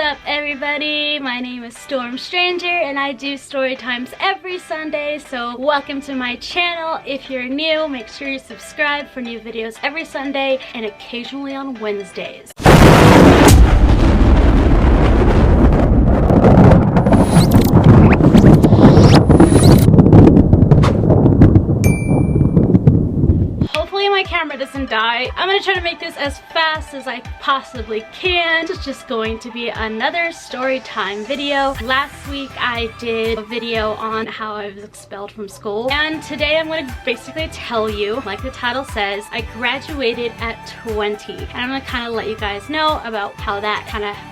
up, everybody? My name is Storm Stranger and I do story times every Sunday, so welcome to my channel. If you're new, make sure you subscribe for new videos every Sunday and occasionally on Wednesdays. My camera doesn't die. I'm gonna try to make this as fast as I possibly can. It's just going to be another story time video. Last week I did a video on how I was expelled from school, and today I'm gonna basically tell you, like the title says, I graduated at 20, and I'm gonna kind of let you guys know about how that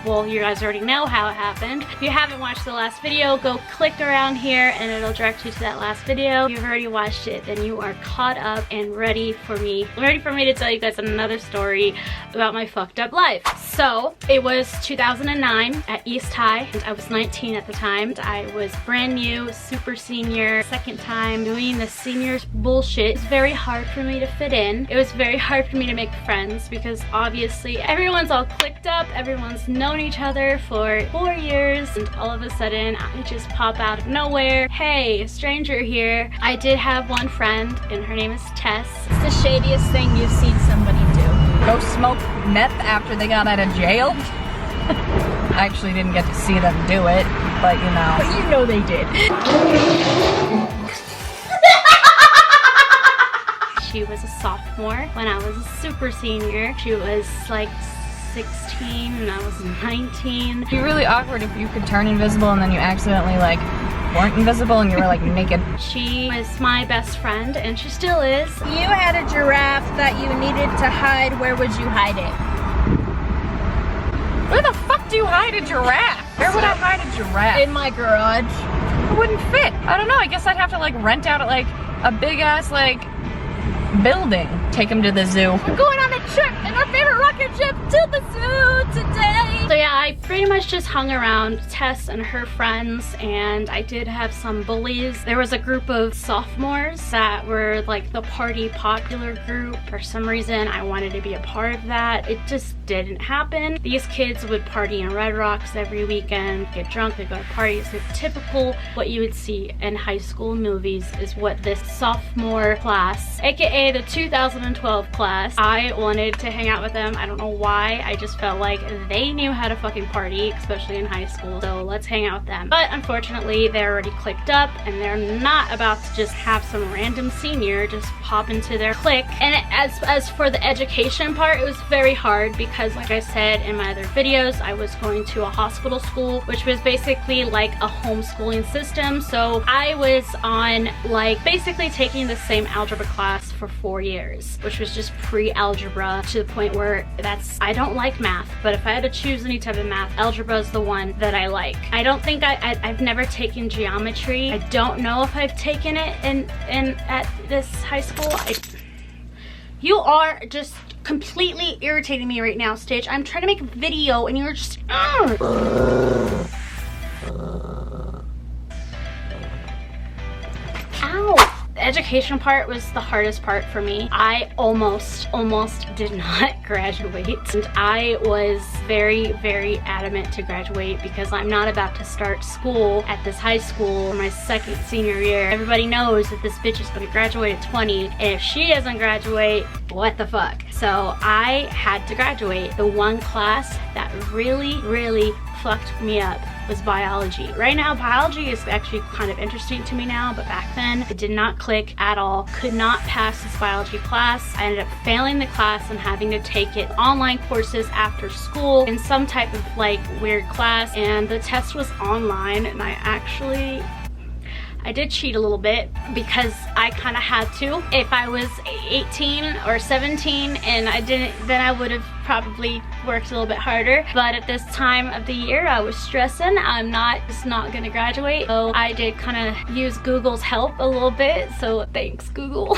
well, you guys already know how it happened. If you haven't watched the last video, go click around here and it'll direct you to that last video. If you've already watched it, then you are caught up and ready for me to tell you guys another story about my fucked up life. So it was 2009 at East High, and I was 19 at the time. I was brand new, super senior, second time doing the seniors bullshit. It was very hard for me to fit in. It was very hard for me to make friends because obviously everyone's all clicked up, everyone's known each other for 4 years, and all of a sudden I just pop out of nowhere. Hey, stranger here. I did have one friend and her name is Tess. It's the shadiest thing you've seen somebody do. Go smoke meth after they got out of jail? I actually didn't get to see them do it, but you know. But you know they did. She was a sophomore when I was a super senior. She was like 16 and I was 19. It'd be really awkward if you could turn invisible and then you accidentally like weren't invisible and you were like naked. She was my best friend and she still is. You had a giraffe that you needed to hide. Where would you hide it? Where the fuck do you hide a giraffe? Where would I hide a giraffe? In my garage. It wouldn't fit. I don't know. I guess I'd have to like rent out like a big ass like building. Take him to the zoo. We're going on a trip in our favorite rocket ship to the zoo today. So yeah, I pretty much just hung around Tess and her friends, and I did have some bullies. There was a group of sophomores that were like the party popular group. For some reason, I wanted to be a part of that. It just didn't happen. These kids would party in Red Rocks every weekend, get drunk, they'd go to parties. So typical what you would see in high school movies is what this sophomore class, aka the 2012 class, I wanted to hang out with them. I don't know why. I just felt like they knew how to fucking party, especially in high school, so let's hang out with them. But unfortunately, they're already clicked up and they're not about to just have some random senior just pop into their clique. And as for the education part, it was very hard because, like I said in my other videos, I was going to a hospital school, which was basically like a homeschooling system. So I was on like basically taking the same algebra class for 4 years, which was just pre-algebra, to the point where I don't like math, but if I had to choose any type of math, algebra is the one that I like. I don't think I've never taken geometry. I don't know if I've taken it at this high school. You are just completely irritating me right now, Stitch. I'm trying to make a video and you're just Ow! The education part was the hardest part for me. I almost did not graduate, and I was very adamant to graduate because I'm not about to start school at this high school for my second senior year. Everybody knows that this bitch is gonna graduate at 20, and if she doesn't graduate, what the fuck? So I had to graduate. The one class that really fucked me up was biology. Right now, biology is actually kind of interesting to me now, but back then, it did not click at all. Could not pass this biology class. I ended up failing the class and having to take it online courses after school in some type of like weird class, and the test was online, and I did cheat a little bit because I kind of had to. If I was 18 or 17 and I didn't, then I would have probably worked a little bit harder. But at this time of the year, I was stressing. I'm just not gonna graduate. So I did kind of use Google's help a little bit. So thanks, Google.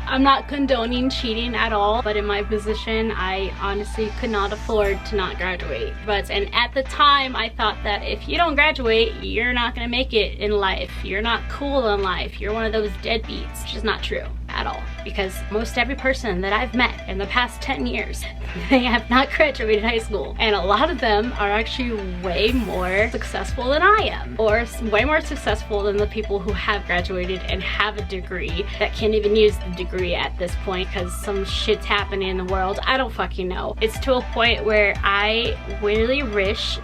I'm not condoning cheating at all, but in my position, I honestly could not afford to not graduate. And at the time, I thought that if you don't graduate, you're not gonna make it in life. You're not cool in life. You're one of those deadbeats, which is not true. at all, because most every person that I've met in the past 10 years, they have not graduated high school, and a lot of them are actually way more successful than I am, or way more successful than the people who have graduated and have a degree that can't even use the degree at this point because some shit's happening in the world. I don't fucking know. It's to a point where I really wish,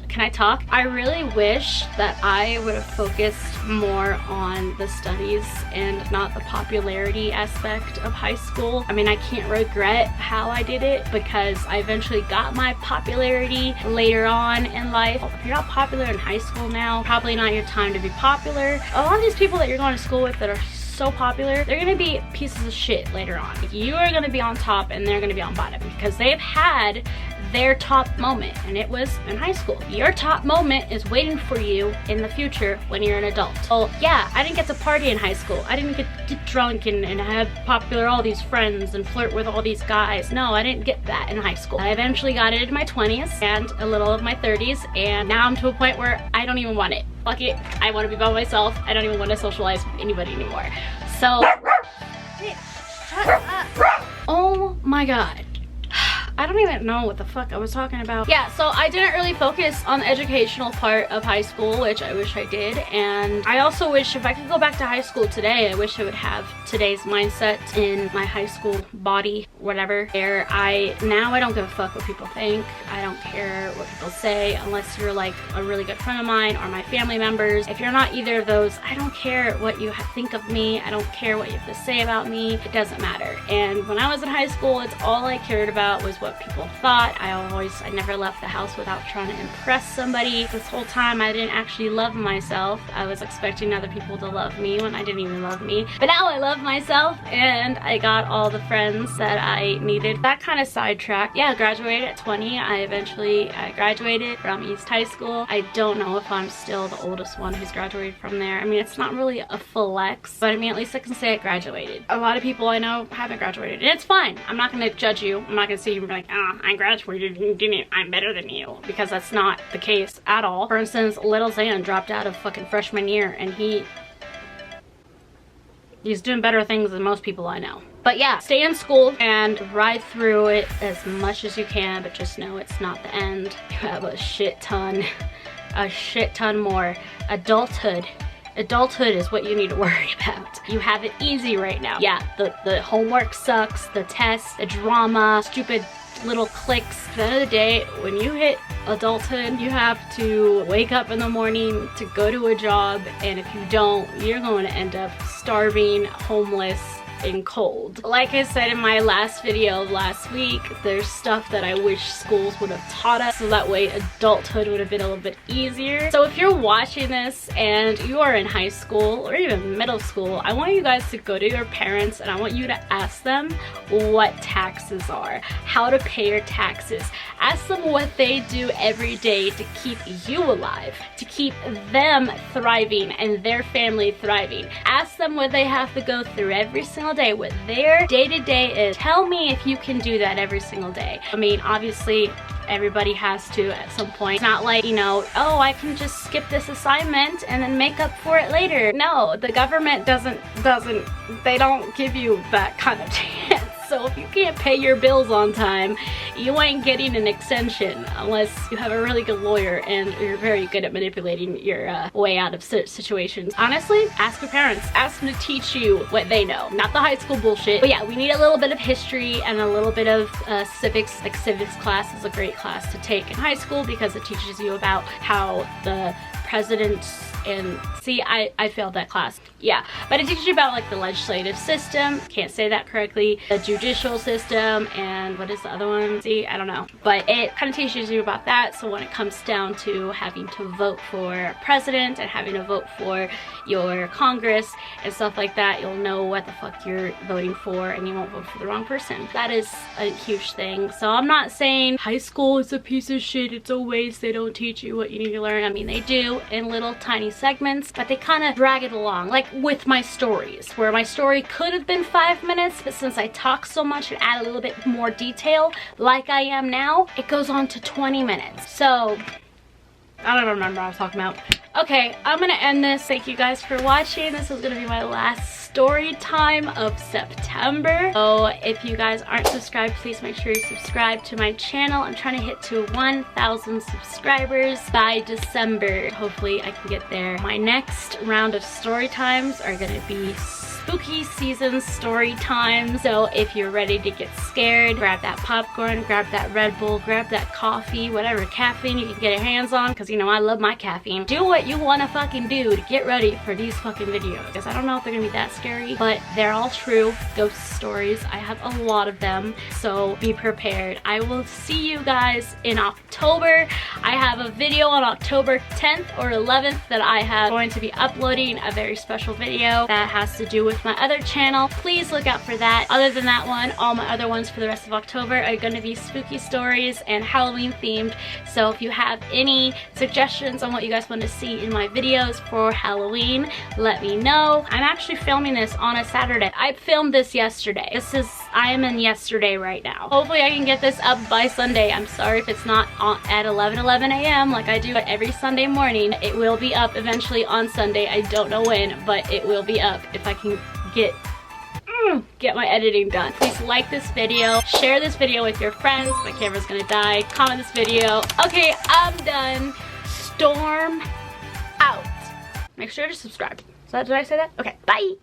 can I talk? I really wish that I would have focused more on the studies and not the popularity aspect of high school. I mean, I can't regret how I did it because I eventually got my popularity later on in life. If you're not popular in high school now, probably not your time to be popular. A lot of these people that you're going to school with that are so popular, they're gonna be pieces of shit later on. You are gonna be on top and they're gonna be on bottom because they've had their top moment, and it was in high school. Your top moment is waiting for you in the future when you're an adult. Well, yeah, I didn't get to party in high school. I didn't get drunk and have popular all these friends and flirt with all these guys. No, I didn't get that in high school. I eventually got it in my 20s and a little of my 30s, and now I'm to a point where I don't even want it. Fuck it, I want to be by myself. I don't even want to socialize with anybody anymore. So, shut up. Oh my god. I don't even know what the fuck I was talking about. Yeah, so I didn't really focus on the educational part of high school, which I wish I did. And I also wish if I could go back to high school today, I wish I would have today's mindset in my high school body, whatever. Where now I don't give a fuck what people think. I don't care what people say unless you're like a really good friend of mine or my family members. If you're not either of those, I don't care what you think of me. I don't care what you have to say about me. It doesn't matter. And when I was in high school, it's all I cared about was what people thought. I never left the house without trying to impress somebody. This whole time I didn't actually love myself. I was expecting other people to love me when I didn't even love me. But now I love myself and I got all the friends that I needed. That kind of sidetracked. Yeah, I graduated at 20. I graduated from East High School. I don't know if I'm still the oldest one who's graduated from there. I mean, it's not really a flex, but I mean, at least I can say I graduated. A lot of people I know haven't graduated, and it's fine. I'm not gonna judge you. I'm not gonna see you and be like, oh, I graduated, you didn't, I'm better than you, because that's not the case at all. For instance, little Zan dropped out of fucking freshman year and he's doing better things than most people I know. But yeah, stay in school and ride through it as much as you can, but just know it's not the end. You have a shit ton more. Adulthood is what you need to worry about. You have it easy right now. Yeah, the homework sucks, the tests, the drama, stupid little cliques. At the end of the day, when you hit adulthood, you have to wake up in the morning to go to a job, and if you don't, you're going to end up starving, homeless, and cold. Like I said in my last video last week, there's stuff that I wish schools would have taught us so that way adulthood would have been a little bit easier. So if you're watching this and you are in high school or even middle school, I want you guys to go to your parents and I want you to ask them what taxes are, how to pay your taxes. Ask them what they do every day to keep you alive, to keep them thriving and their family thriving. Ask them what they have to go through every single day, what their day-to-day is. Tell me if you can do that every single day. I mean, obviously everybody has to at some point. It's not like, you know, oh, I can just skip this assignment and then make up for it later. No, the government they don't give you that kind of chance. So if you can't pay your bills on time, you ain't getting an extension unless you have a really good lawyer and you're very good at manipulating your way out of situations. Honestly, ask your parents. Ask them to teach you what they know, not the high school bullshit. But yeah, we need a little bit of history and a little bit of civics. Like civics class is a great class to take in high school because it teaches you about how the presidents and see, I failed that class. Yeah, but it teaches you about like the legislative system, can't say that correctly, the judicial system, and what is the other one? See, I don't know. But it kind of teaches you about that, so when it comes down to having to vote for president and having to vote for your Congress and stuff like that, you'll know what the fuck you're voting for and you won't vote for the wrong person. That is a huge thing. So I'm not saying high school is a piece of shit, it's a waste, they don't teach you what you need to learn. I mean, they do in little tiny segments, but they kind of drag it along, like with my stories, where my story could have been 5 minutes, but since I talk so much and add a little bit more detail like I am now, it goes on to 20 minutes. So I don't remember what I was talking about. Okay, I'm gonna end this. Thank you guys for watching. This is gonna be my last story time of September. So if you guys aren't subscribed, please make sure you subscribe to my channel. I'm trying to hit to 1,000 subscribers by December. Hopefully I can get there. My next round of story times are gonna be spooky season story time. So if you're ready to get scared, grab that popcorn, grab that Red Bull, grab that coffee, whatever caffeine you can get your hands on, because you know I love my caffeine. Do what you want to fucking do to get ready for these fucking videos, because I don't know if they're gonna be that scary, but they're all true ghost stories. I have a lot of them, so be prepared. I will see you guys in October. I have a video on October 10th or 11th that I have going to be uploading, a very special video that has to do with my other channel. Please look out for that. Other than that one, all my other ones for the rest of October are going to be spooky stories and Halloween themed. So if you have any suggestions on what you guys want to see in my videos for Halloween, let me know. I'm actually filming this on a Saturday. I filmed this yesterday. I am in yesterday right now. Hopefully I can get this up by Sunday. I'm sorry if it's not at 11 a.m. like I do every Sunday morning. It will be up eventually on Sunday. I don't know when, but it will be up if I can get my editing done. Please like this video, share this video with your friends. My camera's gonna die. Comment this video. Okay, I'm done. Storm out. Make sure to subscribe. Did I say that? Okay, bye.